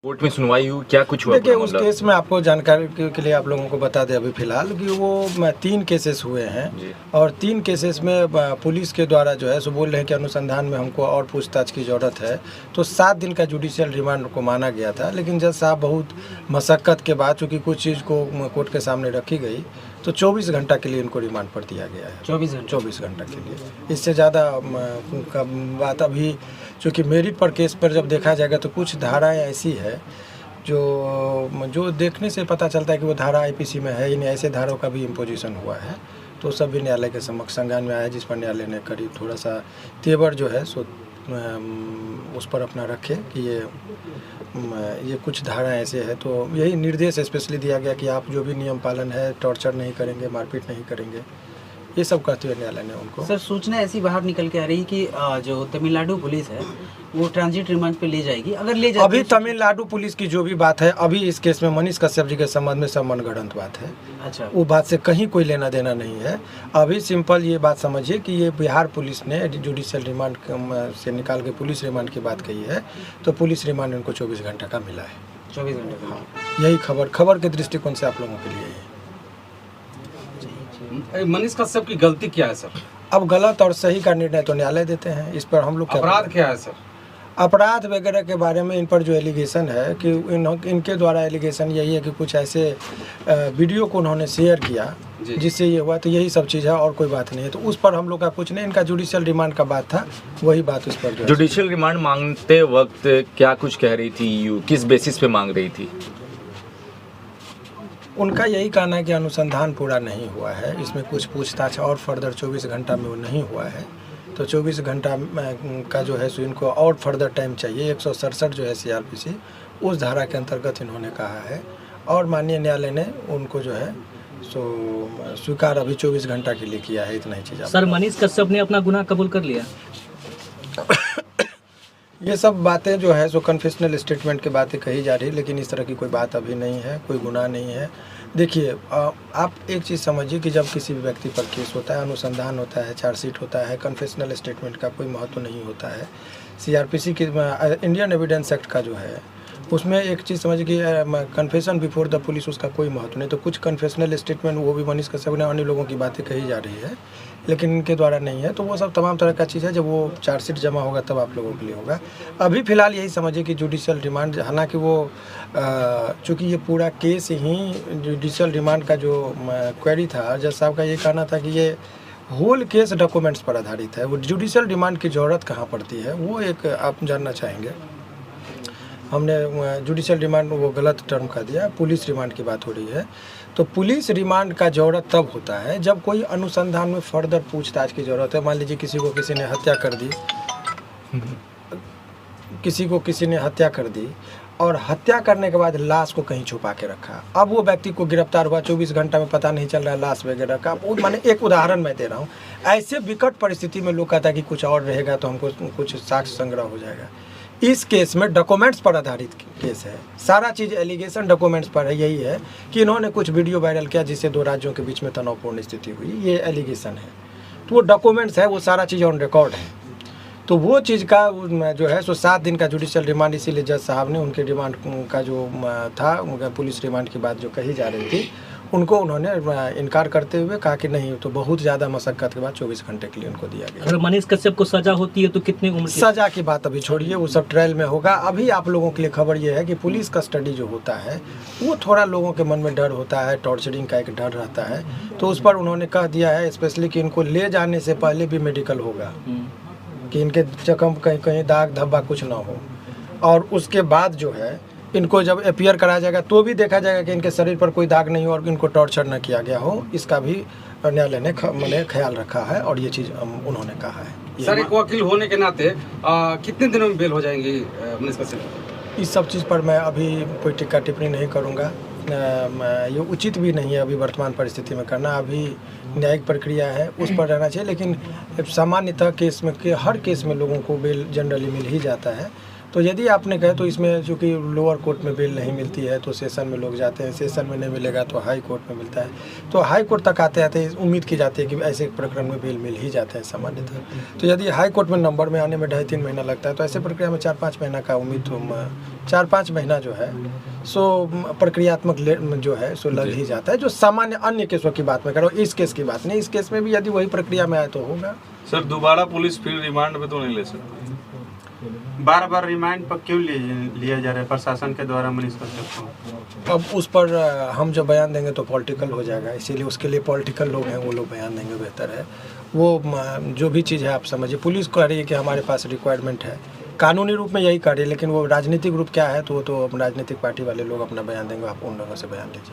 Court में सुनवाई हुई, क्या कुछ हुआ? देखिए, उस केस में आपको जानकारी के लिए आप लोगों को बता दें अभी फ़िलहाल कि वो 3 केसेस हुए हैं और 3 केसेस में पुलिस के द्वारा जो है सो बोल रहे हैं कि अनुसंधान में हमको और पूछताछ की ज़रूरत है। तो 7 दिन का जुडिशियल रिमांड को माना गया था, लेकिन जज साहब बहुत मशक्क़त के बाद चूँकि कुछ चीज़ को कोर्ट के सामने रखी गई तो 24 घंटा के लिए इनको रिमांड पर दिया गया है। 24 घंटा के लिए। इससे ज़्यादा बात अभी चूँकि मेरिट पर केस पर जब देखा जाएगा तो कुछ धाराएँ ऐसी है जो देखने से पता चलता है कि वो धारा आईपीसी में है ही नहीं। ऐसे धाराओं का भी इम्पोजिशन हुआ है, तो सब भी न्यायालय के समक्ष संज्ञान में आया, जिस पर न्यायालय ने करीब थोड़ा सा तेवर जो है सो उस पर अपना रखे कि ये कुछ धाराएं ऐसे है। तो यही निर्देश स्पेशली दिया गया कि आप जो भी नियम पालन है, टॉर्चर नहीं करेंगे, मारपीट नहीं करेंगे, ये सब कहते हुए न्यायालय ने उनको। सर, सूचना ऐसी बाहर निकल के आ रही कि जो तमिलनाडु पुलिस है वो ट्रांजिट रिमांड पे ले जाएगी। अगर ले जाएगी अभी तमिलनाडु पुलिस की जो भी बात है, अभी इस केस में मनीष कश्यप जी के संबंध में सब मनगढ़ंत बात है। अच्छा, वो बात से कहीं कोई लेना देना नहीं है। अभी सिंपल ये बात समझिए कि ये बिहार पुलिस ने जुडिशियल रिमांड से निकाल के पुलिस रिमांड की बात कही है, तो पुलिस रिमांड इनको 24 घंटे का मिला है। 24 घंटे का। हाँ, यही खबर के दृष्टिकोण से आप लोगों के लिए है। मनीष कश्यप की गलती क्या है सर? अब गलत और सही का निर्णय तो न्यायालय देते हैं, इस पर हम लोग अपराध क्या है सर? अपराध वगैरह के बारे में इन पर जो एलिगेशन है कि इनके द्वारा एलिगेशन यही है कि कुछ ऐसे वीडियो को उन्होंने शेयर किया जिससे ये हुआ, तो यही सब चीज़ है और कोई बात नहीं है। तो उस पर हम लोग का कुछ नहीं, इनका जुडिशियल रिमांड का बात था, वही बात उस पर जो जुडिशियल रिमांड मांगते वक्त क्या कुछ कह रही थी, किस बेसिस पे मांग रही थी? उनका यही कहना है कि अनुसंधान पूरा नहीं हुआ है, इसमें कुछ पूछताछ और फर्दर 24 घंटा में वो नहीं हुआ है, तो 24 घंटा का जो है सो इनको और फर्दर टाइम चाहिए। 167 जो है सीआरपीसी, उस धारा के अंतर्गत इन्होंने कहा है और माननीय न्यायालय ने उनको जो है सो स्वीकार अभी 24 घंटा के लिए किया है। इतना ही चीज़। सर, मनीष कश्यप ने अपना गुनाह कबूल कर लिया? ये सब बातें जो है सो कन्फेशनल स्टेटमेंट की बातें कही जा रही है, लेकिन इस तरह की कोई बात अभी नहीं है, कोई गुनाह नहीं है। देखिए, आप एक चीज़ समझिए कि जब किसी भी व्यक्ति पर केस होता है, अनुसंधान होता है, चार्जशीट होता है, कन्फेशनल स्टेटमेंट का कोई महत्व नहीं होता है। सीआरपीसी की इंडियन एविडेंस एक्ट का जो है उसमें एक चीज़ समझिए कि कन्फेशन बिफोर द पुलिस, उसका कोई महत्व नहीं। तो कुछ कन्फेशनल स्टेटमेंट वो भी मनीष कश्यप ने अन्य लोगों की बातें कही जा रही है, लेकिन इनके द्वारा नहीं है। तो वो सब तमाम तरह का चीज़ है, जब वो चार्जशीट जमा होगा तब आप लोगों के लिए होगा। अभी फ़िलहाल यही समझिए कि जुडिशियल रिमांड, हालांकि वो चूँकि ये पूरा केस ही जुडिशियल रिमांड का जो क्वेरी था, जज साहब का ये कहना था कि ये होल केस डॉक्यूमेंट्स पर आधारित है, वो जुडिशियल रिमांड की ज़रूरत कहाँ पड़ती है, वो एक आप जानना चाहेंगे। हमने जुडिशियल रिमांड वो गलत टर्म का दिया, पुलिस रिमांड की बात हो रही है। तो पुलिस रिमांड का ज़रूरत तब होता है जब कोई अनुसंधान में फर्दर पूछताछ की ज़रूरत है। मान लीजिए किसी ने हत्या कर दी, किसी ने हत्या कर दी और हत्या करने के बाद लाश को कहीं छुपा के रखा। अब वो व्यक्ति को गिरफ्तार हुआ, 24 घंटा में पता नहीं चल रहा है लाश वगैरह का। वो माने एक उदाहरण मैं दे रहा हूँ। ऐसे विकट परिस्थिति में लोग कहता है कि कुछ और रहेगा तो हमको कुछ साक्ष्य संग्रह हो जाएगा। इस केस में डॉक्यूमेंट्स पर आधारित केस है, सारा चीज़ एलिगेशन डॉक्यूमेंट्स पर है। यही है कि इन्होंने कुछ वीडियो वायरल किया जिससे 2 राज्यों के बीच में तनावपूर्ण स्थिति हुई, ये एलिगेशन है। तो वो डॉक्यूमेंट्स है, वो सारा चीज़ ऑन रिकॉर्ड है। तो वो चीज़ का जो है सो 7 दिन का जुडिशियल रिमांड, इसीलिए जज साहब ने उनके रिमांड का जो था, उनका पुलिस रिमांड की बात जो कही जा रही थी, उनको उन्होंने इनकार करते हुए कहा कि नहीं, तो बहुत ज़्यादा मशक्क़त के बाद 24 घंटे के लिए उनको दिया गया। अगर मनीष कश्यप को सज़ा होती है तो कितनी उम्र? सज़ा की बात अभी छोड़िए, वो सब ट्रायल में होगा। अभी आप लोगों के लिए खबर ये है कि पुलिस कस्टडी जो होता है वो थोड़ा लोगों के मन में डर होता है, टॉर्चरिंग का एक डर रहता है। तो उस पर उन्होंने कह दिया है स्पेशली कि इनको ले जाने से पहले भी मेडिकल होगा, कि इनके जख्म कहीं दाग धब्बा कुछ ना हो, और उसके बाद जो है इनको जब अपीयर कराया जाएगा तो भी देखा जाएगा कि इनके शरीर पर कोई दाग नहीं हो और इनको टॉर्चर न किया गया हो। इसका भी न्यायालय ने ख्याल रखा है और ये चीज़ उन्होंने कहा है। सर, एक वकील होने के नाते कितने दिनों में बेल हो जाएंगी मनीष कश्यप? इस सब चीज़ पर मैं अभी कोई टिक्का टिप्पणी नहीं करूँगा, ये उचित भी नहीं है अभी वर्तमान परिस्थिति में करना। अभी न्यायिक प्रक्रिया है, उस पर रहना चाहिए। लेकिन सामान्यतः केस में हर केस में लोगों को बेल जनरली मिल ही जाता है। तो यदि आपने कहे तो इसमें चूँकि लोअर कोर्ट में बेल नहीं मिलती है तो सेशन में लोग जाते हैं, सेशन में नहीं मिलेगा तो हाई कोर्ट में मिलता है। तो हाई कोर्ट तक आते आते उम्मीद की जाती है कि ऐसे प्रकरण में बेल मिल ही जाते हैं सामान्यतः। तो यदि हाई कोर्ट में नंबर में आने में 2.5-3 महीना लगता है तो ऐसे प्रक्रिया में 4-5 महीना का उम्मीद तो 4-5 महीना जो है सो प्रक्रियात्मक जो है सो लग ही जाता है। जो सामान्य अन्य केसों की बात मैं कर रहा हूँ, इस केस की बात नहीं। इस केस में भी यदि वही प्रक्रिया में आए तो होगा। सर दोबारा पुलिस फिर रिमांड पे तो नहीं ले सकती? बार बार रिमांड पर क्यों लिया जा रहा है प्रशासन के द्वारा मनीष कश्यप को? अब उस पर हम जब बयान देंगे तो पॉलिटिकल हो जाएगा, इसीलिए उसके लिए पॉलिटिकल लोग हैं, वो लोग बयान देंगे बेहतर है। वो जो भी चीज़ है आप समझिए, पुलिस कह रही है कि हमारे पास रिक्वायरमेंट है, कानूनी रूप में यही कह रही है, लेकिन वो राजनीतिक रूप क्या है तो वो तो राजनीतिक पार्टी वाले लोग अपना बयान देंगे, आप उन लोगों से बयान लीजिए।